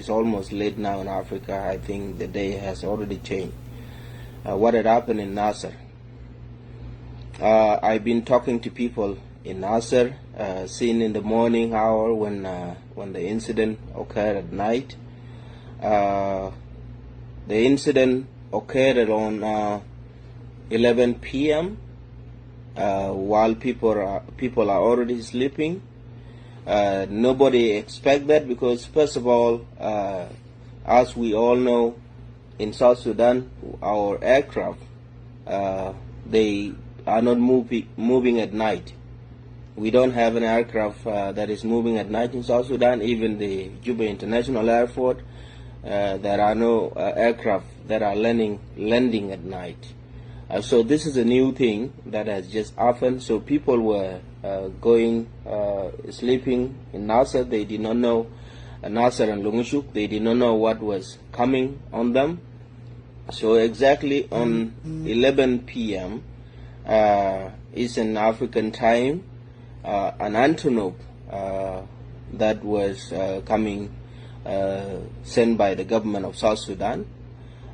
it's almost late now in Africa. I think the day has already changed. What had happened in Naser? I've been talking to people in Naser, seen in the morning hour when the incident occurred at night. The incident occurred around 11 p.m. While people are already sleeping. Nobody expect that because, first of all, as we all know, in South Sudan, our aircraft they are not moving at night. We don't have an aircraft that is moving at night in South Sudan. Even the Juba International Airport, there are no aircraft that are landing at night. So this is a new thing that has just happened. So people were sleeping in Naser. They did not know Naser and Longechuk. They did not know what was coming on them. So exactly on 11 p.m. Eastern African time, an Antonov that was coming, sent by the government of South Sudan,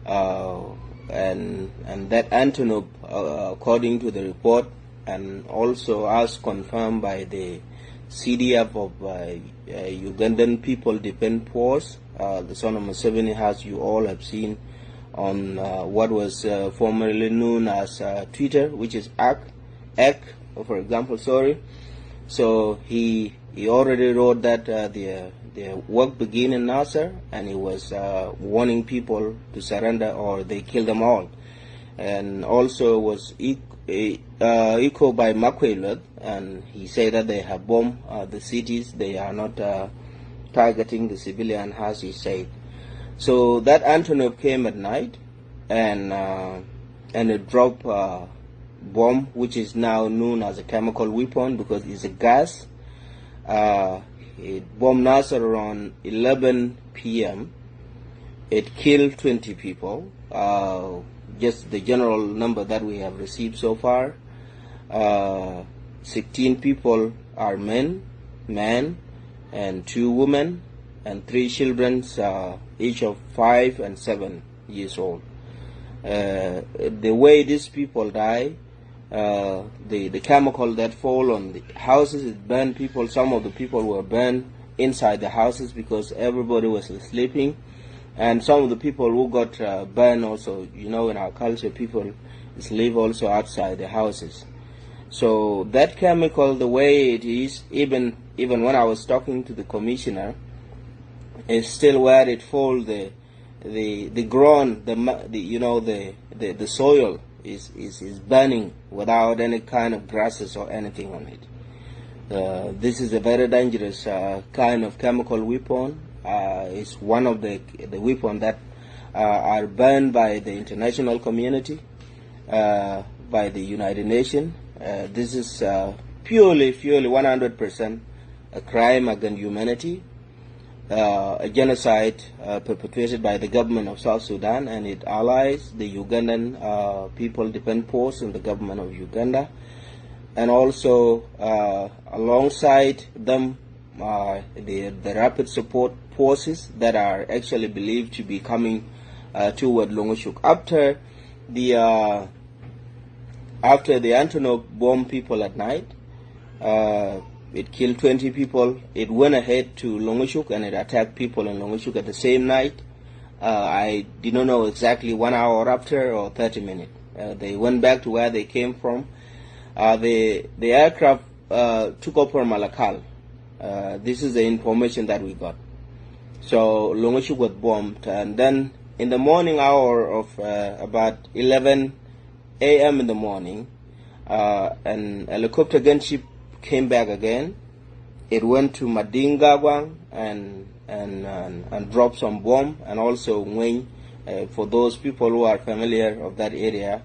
and that Antonov, according to the report, and also as confirmed by the CDF of Ugandan People Defense Force, the son of Museveni, as you all have seen on what was formerly known as Twitter, which is X, for example, sorry. So he already wrote that the work began in Naser, and he was warning people to surrender or they kill them all. And also was echoed by Makwelot, and he said that they have bombed the cities. They are not targeting the civilian, as he said. So that Antonov came at night, and it dropped bomb, which is now known as a chemical weapon because it's a gas. It bombed Naser around 11 p.m. It killed 20 people. Just the general number that we have received so far. 16 people are men, and 2 women, and 3 children, each of 5 and 7 years old. The way these people die, the chemical that fall on the houses, it burned people. Some of the people were burned inside the houses because everybody was sleeping, and some of the people who got burned also, you know, in our culture, people sleep also outside the houses. So that chemical, the way it is, even when I was talking to the commissioner, is still where it falls. The ground, the soil is burning without any kind of grasses or anything on it. This is a very dangerous kind of chemical weapon. It's one of the weapons that are banned by the international community, by the United Nations. This is purely 100% a crime against humanity. A genocide perpetrated by the government of South Sudan and its allies, the Ugandan People Defense Force and the government of Uganda, and also alongside them the rapid support forces that are actually believed to be coming toward Longechuk. After the Antonov bombed people at night, it killed 20 people. It went ahead to Longechuk and it attacked people in Longechuk at the same night. I did not know exactly 1 hour after or 30 minutes. They went back to where they came from. The aircraft took off from Malakal. This is the information that we got. So Longechuk was bombed, and then in the morning hour of about 11 a.m. in the morning, an helicopter gunship came back again. It went to Madingawang and dropped some bomb, and also Ngweng. For those people who are familiar of that area,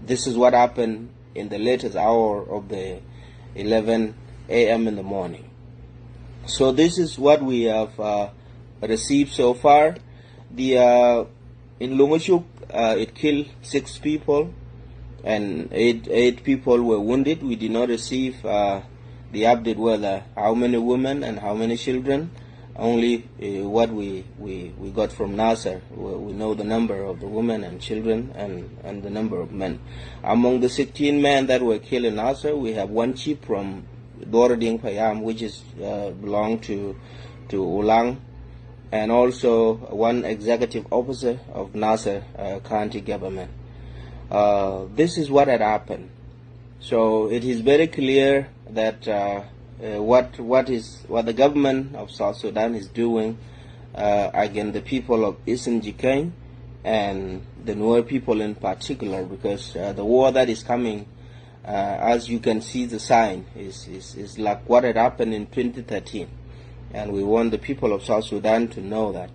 this is what happened in the latest hour of the 11 a.m. in the morning. So this is what we have received so far. In Longechuk, it killed 6 people, and eight people were wounded. We did not receive the update whether how many women and how many children. only what we got from Naser. We know the number of the women and children and the number of men. Among the 16 men that were killed in Naser, we have one chief from Dorading Payam, which is belong to Ulang, and also one executive officer of Naser county government. This is what had happened. So it is very clear that what the government of South Sudan is doing against the people of Eastern Jikeng and the Nuer people in particular, because the war that is coming, as you can see, the sign is like what had happened in 2013, and we want the people of South Sudan to know that.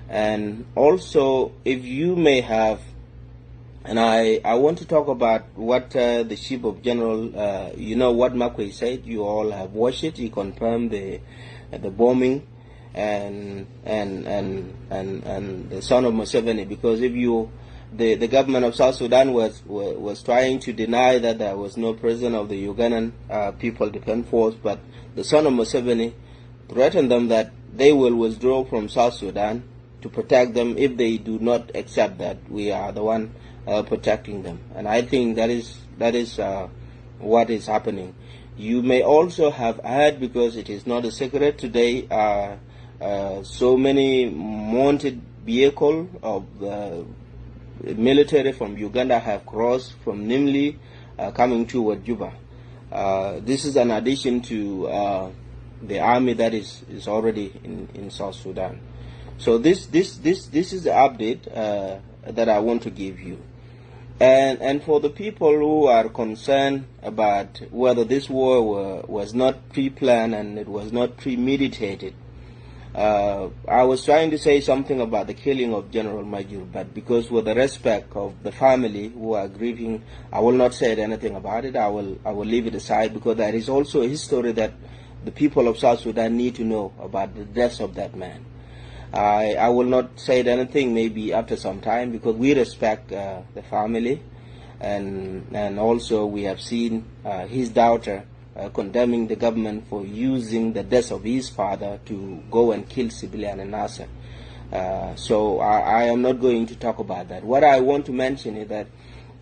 And also, if you may have, and I want to talk about what the Chief of General, you know what Makwe said. You all have watched it. He confirmed the bombing and the son of Museveni. Because if you, the government of South Sudan was trying to deny that there was no president of the Ugandan People Defense Force, but the son of Museveni threatened them that they will withdraw from South Sudan to protect them if they do not accept that we are the one protecting them. And I think that is what is happening. You may also have heard, because it is not a secret today, so many mounted vehicles of the military from Uganda have crossed from Nimli coming toward Juba. This is an addition to the army that is already in South Sudan. So this is the update that I want to give you. And for the people who are concerned about whether this war was not pre-planned and it was not premeditated, I was trying to say something about the killing of General Major, but because with the respect of the family who are grieving, I will not say anything about it. I will leave it aside, because there is also a history that the people of South Sudan need to know about the death of that man. I will not say anything maybe after some time, because we respect the family, and also we have seen his daughter condemning the government for using the death of his father to go and kill civilian in Naser. So I am not going to talk about that. What I want to mention is that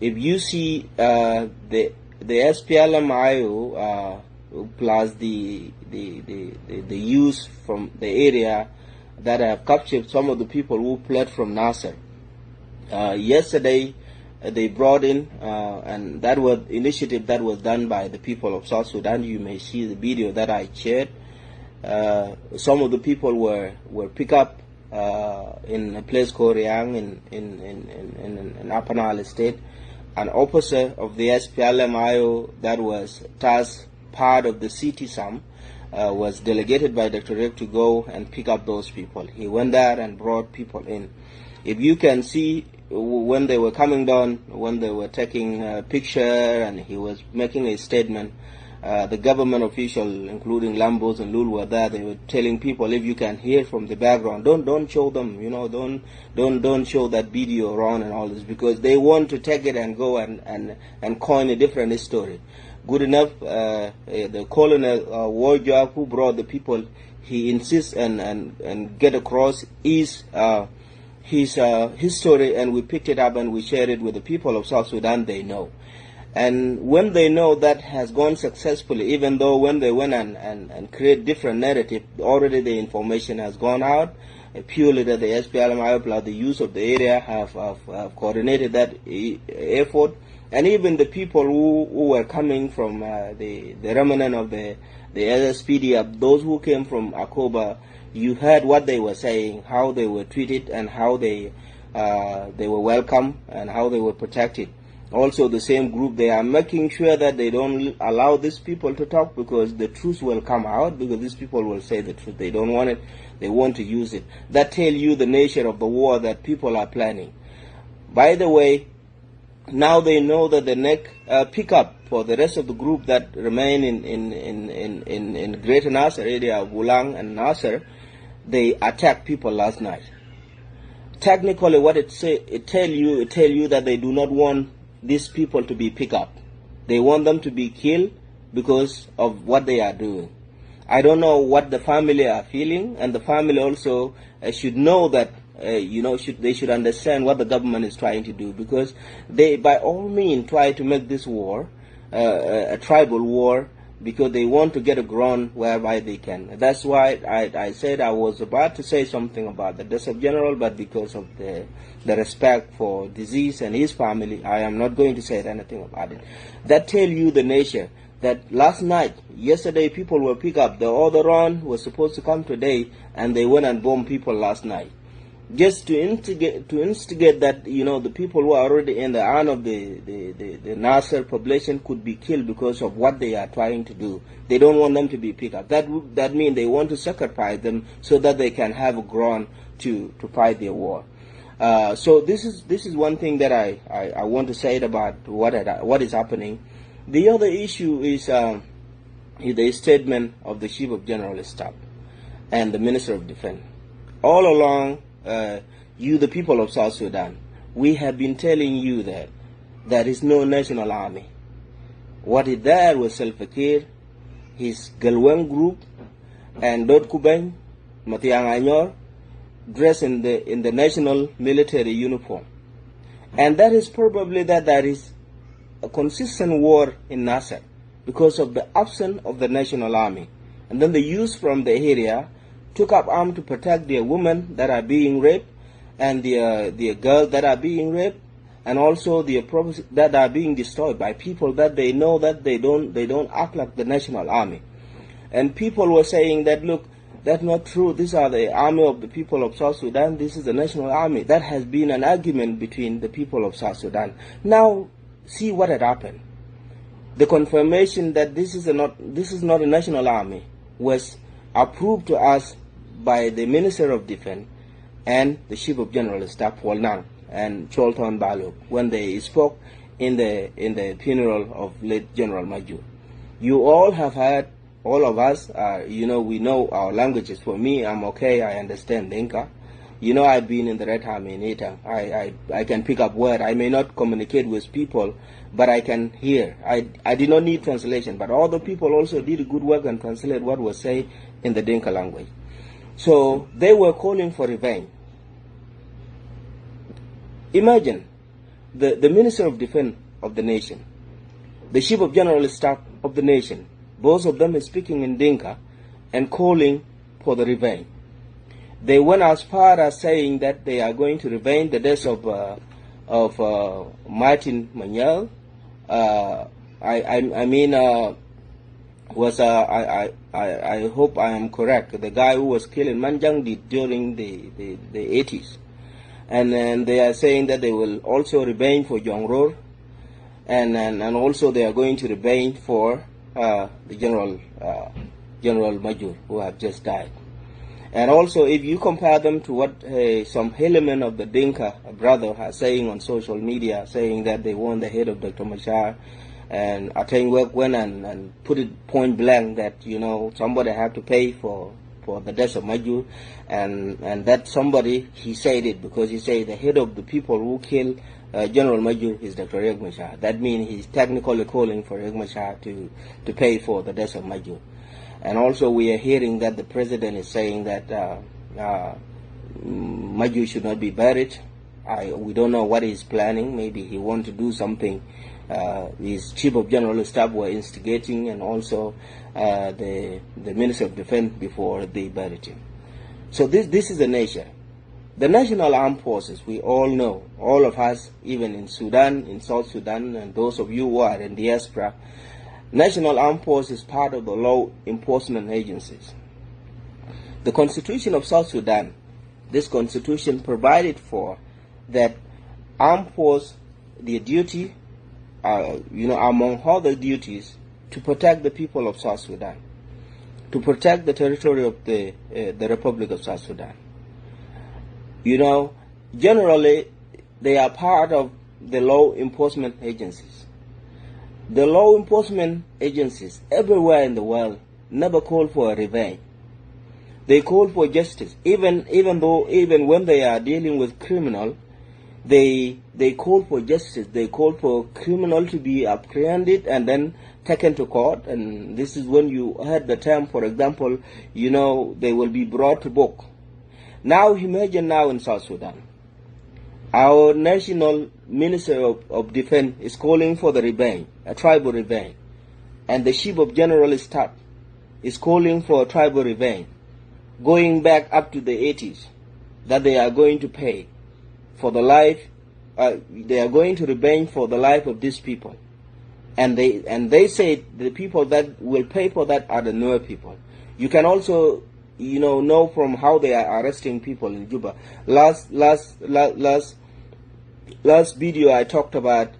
if you see the SPLM-IO plus the youth from the area that have captured some of the people who fled from Naser. Yesterday, they brought in, and that was initiative that was done by the people of South Sudan. You may see the video that I shared. Some of the people were picked up in a place called Riang in Upper Nile State. An officer of the SPLM-IO that was tasked part of the city was delegated by Dr. Rick to go and pick up those people. He went there and brought people in. If you can see, when they were coming down, when they were taking a picture and he was making a statement, the government official, including Lambos and Lul, were there. They were telling people, if you can hear from the background, don't show them, don't show that video around and all this, because they want to take it and go and coin a different story. Good enough, the Colonel Wojak, who brought the people, he insists and get across his history, and we picked it up and we shared it with the people of South Sudan. They know. And when they know that has gone successfully, even though when they went and create different narrative, already the information has gone out, purely that the SPLM-IO plus the use of the area have coordinated that effort. And even the people who were coming from the remnant of the SSPD, those who came from Akoba, you heard what they were saying, how they were treated and how they were welcome and how they were protected. Also the same group, they are making sure that they don't allow these people to talk, because the truth will come out, because these people will say the truth. They don't want it, they want to use it. That tells you the nature of the war that people are planning. By the way, now they know that the next pickup for the rest of the group that remain in Greater Naser area of Ulang and Naser, they attacked people last night. Technically, what it tell you that they do not want these people to be picked up. They want them to be killed because of what they are doing. I don't know what the family are feeling, and the family also should know that they should understand what the government is trying to do, because they by all means try to make this war a tribal war, because they want to get a ground whereby they can. That's why I said I was about to say something about the death of General, but because of the respect for disease and his family, I am not going to say anything about it. That tell you the nature that yesterday people were picked up. The other round was supposed to come today, and they went and bombed people last night, just to instigate that the people who are already in the hand of the Naser population could be killed because of what they are trying to do. They don't want them to be picked up. That means they want to sacrifice them so that they can have a ground to fight their war. So this is one thing that I want to say about what is happening. The other issue is the statement of the Chief of General Staff and the Minister of Defense. All along, you, the people of South Sudan, we have been telling you that there is no national army. What is there was Salva Kiir, his Galwan group, and Dot Kubeng, Matiang Anyor, dressed in the national military uniform. And that is probably that there is a consistent war in Naser because of the absence of the national army. And then the youth from the area took up arms to protect their women that are being raped, and their girls that are being raped, and also their properties that are being destroyed by people that they know that they don't act like the national army. And people were saying that, look, that's not true. These are the army of the people of South Sudan. This is the national army. That has been an argument between the people of South Sudan. Now, see what had happened. The confirmation that this is not a national army was approved to us by the Minister of Defense and the Chief of General Staff, Walnang and Cholton Balog, when they spoke in the funeral of late General Major. You all have heard. All of us, we know our languages. For me, I'm okay. I understand Dinka. I've been in the Red Army in Etang. I can pick up words. I may not communicate with people, but I can hear. I did not need translation, but other people also did good work and translate what was said in the Dinka language. So they were calling for revenge. Imagine the Minister of Defense of the nation, the Chief of General Staff of the nation, both of them is speaking in Dinka and calling for the revenge. They went as far as saying that they are going to revenge the death of Martin Manyel. I hope I am correct. The guy who was killed in Manjang during the 80s, and then they are saying that they will also revenge for Jongror, and also they are going to revenge for the General Major who have just died. And also, if you compare them to what some element of the Dinka brother are saying on social media, saying that they want the head of Dr. Machar, and Ateng went and put it point blank that somebody have to pay for the death of Major, and that somebody, he said it because he said the head of the people who killed General Major is Dr. Riek Machar. That means he's technically calling for Riek Machar to pay for the death of Major. And also we are hearing that the president is saying that Major should not be buried. We don't know what he's planning. Maybe he wants to do something. His Chief of General Staff were instigating, and also the Minister of Defense before they buried him. So this is the nature. The National Armed Forces, we all know, all of us, even in Sudan, in South Sudan, and those of you who are in diaspora, National Armed Force is part of the law enforcement agencies. The Constitution of South Sudan, this Constitution provided for that armed force, their duty, among other duties, to protect the people of South Sudan, to protect the territory of the Republic of South Sudan. Generally, they are part of the law enforcement agencies. The law enforcement agencies everywhere in the world never call for a revenge. They call for justice. Even when they are dealing with criminal, they call for justice. They call for criminal to be apprehended and then taken to court. And this is when you heard the term, for example, they will be brought to book. Now imagine now in South Sudan, our national minister of defense is calling for the revenge, a tribal revenge, and the chief of general staff is calling for a tribal revenge, going back up to the 80s, that they are going to pay for the life, they are going to revenge for the life of these people. And they say the people that will pay for that are the Nuer people. You can also know from how they are arresting people in Juba. Last video I talked about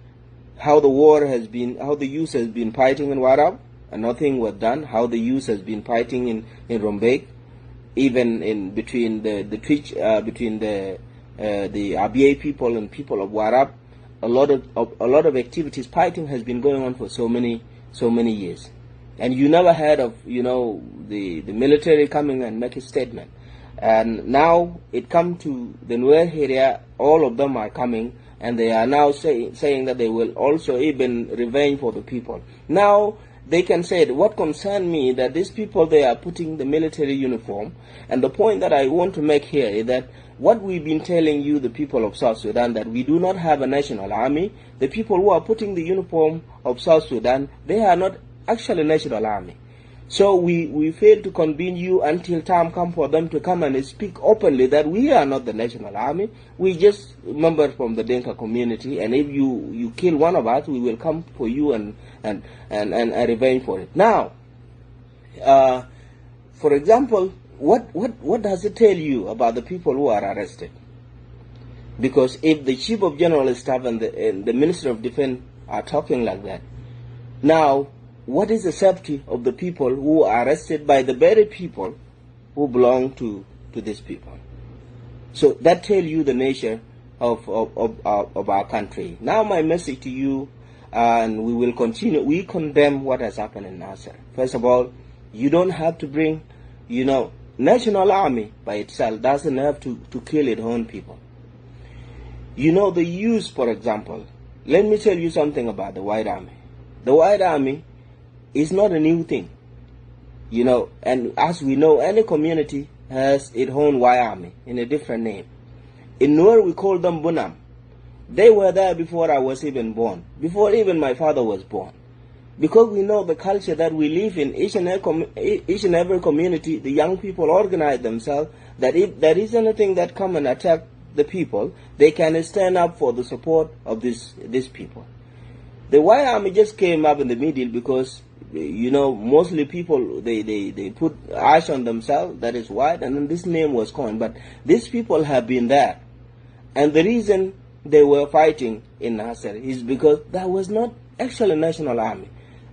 how the war has been, how the youth has been fighting in Warab and nothing was done. How the youth has been fighting in Rumbek, even in between between the RBA people and people of Warab. A lot of activities, fighting has been going on for so many years, and you never heard of the military coming and make a statement. And now it come to the Nuer area, all of them are coming, and they are now saying that they will also even revenge for the people. Now they can say, what concern me that these people, they are putting the military uniform. And the point that I want to make here is that what we've been telling you, the people of South Sudan, that we do not have a national army. The people who are putting the uniform of South Sudan, they are not actually national army. So we fail to convene you until time comes for them to come and speak openly that we are not the national army. We just members from the Dinka community, and if you kill one of us, we will come for you and revenge for it. Now, for example, what does it tell you about the people who are arrested? Because if the chief of general staff and the minister of defense are talking like that, now what is the safety of the people who are arrested by the very people who belong to these people? So that tells you the nature of our country. Now my message to you, and we will continue, we condemn what has happened in Naser. First of all, you don't have to bring, national army by itself doesn't have to kill its own people. The youth, for example, let me tell you something about the White Army. The White Army is not a new thing, and as we know, any community has its own White Army in a different name. In Nuer, we call them Bunam. They were there before I was even born, before even my father was born. Because we know the culture that we live in, each and every community, the young people organize themselves, that if there is anything that come and attack the people, they can stand up for the support of these people. The White Army just came up in the middle because, mostly people, they put ash on themselves, that is white, and then this name was coined. But these people have been there. And the reason they were fighting in Naser is because there was not actually a national army.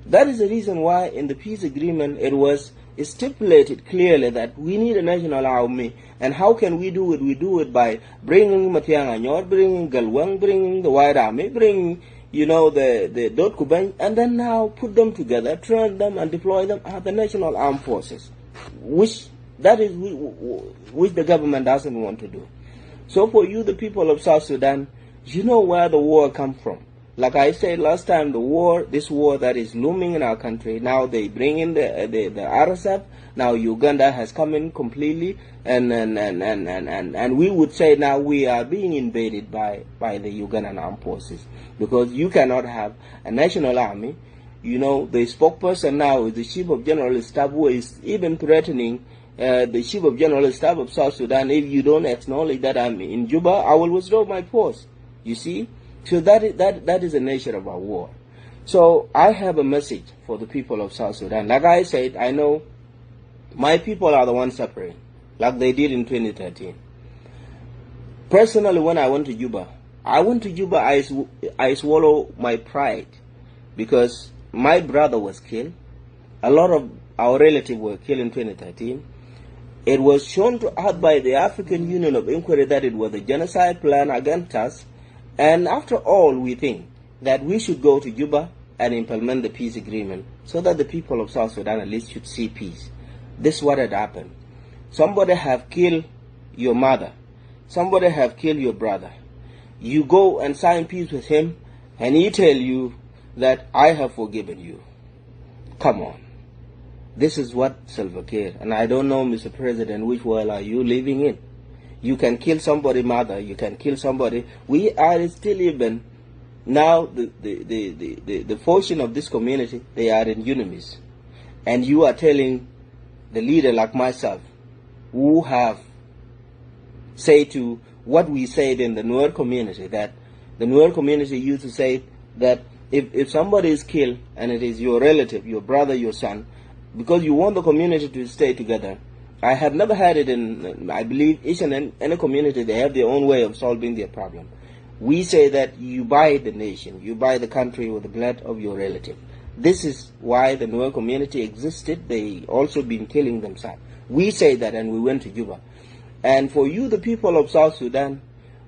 That is the reason why in the peace agreement it was stipulated clearly that we need a national army. And how can we do it? We do it by bringing Matiang Anyor, bringing Galwang, bringing the White Army, bringing the Dot Kubang, and then now put them together, train them and deploy them as the national armed forces, which the government doesn't want to do. So for you, the people of South Sudan, you know where the war come from. Like I said last time, this war that is looming in our country, now they bring in the RSF, now Uganda has come in completely, and we would say now we are being invaded by the Ugandan armed forces, because you cannot have a national army. The spokesperson now is the chief of general staff, who is even threatening the chief of general staff of South Sudan, if you don't acknowledge that I'm in Juba, I will withdraw my force. You see? So that is the nature of our war. So I have a message for the people of South Sudan. Like I said, I know my people are the ones suffering, like they did in 2013. Personally, when I went to Juba, I swallow my pride, because my brother was killed. A lot of our relatives were killed in 2013. It was shown to us by the African Union of Inquiry that it was a genocide plan against us. And after all, we think that we should go to Juba and implement the peace agreement so that the people of South Sudan at least should see peace. This is what had happened. Somebody have killed your mother. Somebody have killed your brother. You go and sign peace with him, and he tell you that I have forgiven you. Come on. This is what Salva Kiir, and I don't know, Mr. President, which world are you living in? You can kill somebody's mother, you can kill somebody. We are still even, now the portion of this community, they are in enemies. And you are telling the leader like myself, who have said to what we said in the Nuer community, that the Nuer community used to say that if somebody is killed and it is your relative, your brother, your son, because you want the community to stay together. I have never had it in, I believe each and any community, they have their own way of solving their problem. We say that you buy the nation, you buy the country with the blood of your relative. This is why the Nuer community existed. They also been killing themselves. We say that, and we went to Juba. And for you, the people of South Sudan,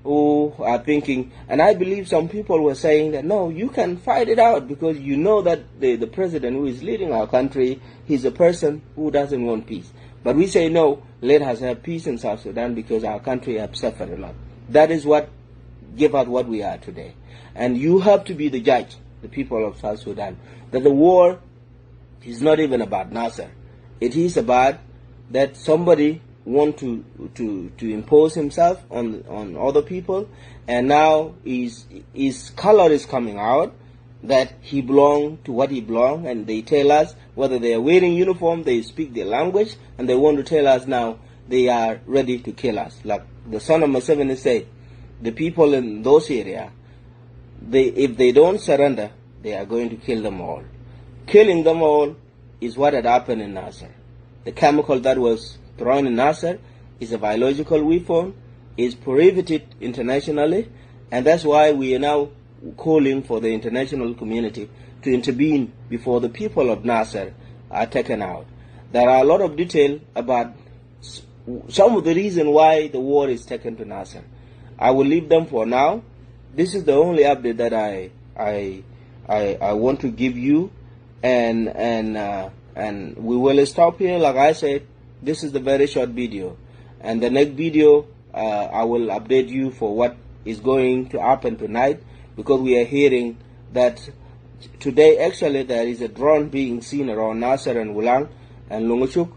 who are thinking, and I believe some people were saying that, no, you can fight it out because you know that the president who is leading our country, he's a person who doesn't want peace. But we say, no, let us have peace in South Sudan because our country has suffered a lot. That is what gave us what we are today. And you have to be the judge, the people of South Sudan, that the war is not even about Naser. It is about that somebody want to impose himself on other people, and now his color is coming out that he belong to what he belong, and they tell us whether they are wearing uniform, they speak their language, and they want to tell us now they are ready to kill us. Like the son of Museveni said, the people in those areas, if they don't surrender, they are going to kill them all. Killing them all is what had happened in Naser. The chemical that was thrown in Naser is a biological weapon, is prohibited internationally, and that's why we are now calling for the international community to intervene before the people of Naser are taken out. There are a lot of detail about some of the reason why the war is taken to Naser. I will leave them for now. This is the only update that I want to give you, and we will stop here. Like I said, this is the very short video, and the next video I will update you for what is going to happen tonight, because we are hearing that today actually there is a drone being seen around Naser and Wulang and Longechuk.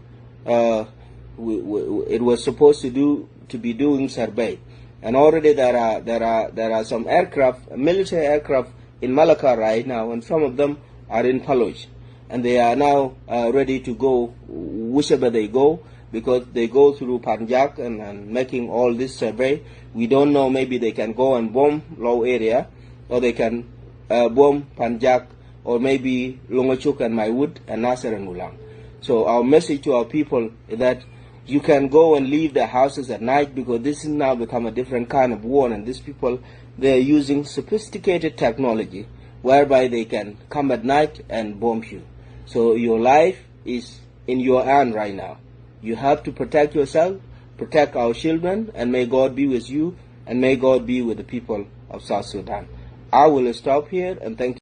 It was supposed to be doing survey, and already there are some aircraft, military aircraft in Malacca right now, and some of them are in Paluch, and they are now ready to go whichever they go, because they go through Panjak and making all this survey. We don't know, maybe they can go and bomb low area, or they can bomb Panjak, or maybe Longechuk and Maiwut and Naser and Wulang. So our message to our people is that you can go and leave the houses at night, because this has now become a different kind of war, and these people, they are using sophisticated technology whereby they can come at night and bomb you. So your life is in your hand right now. You have to protect yourself, protect our children, and may God be with you, and may God be with the people of South Sudan. I will stop here, and thank you.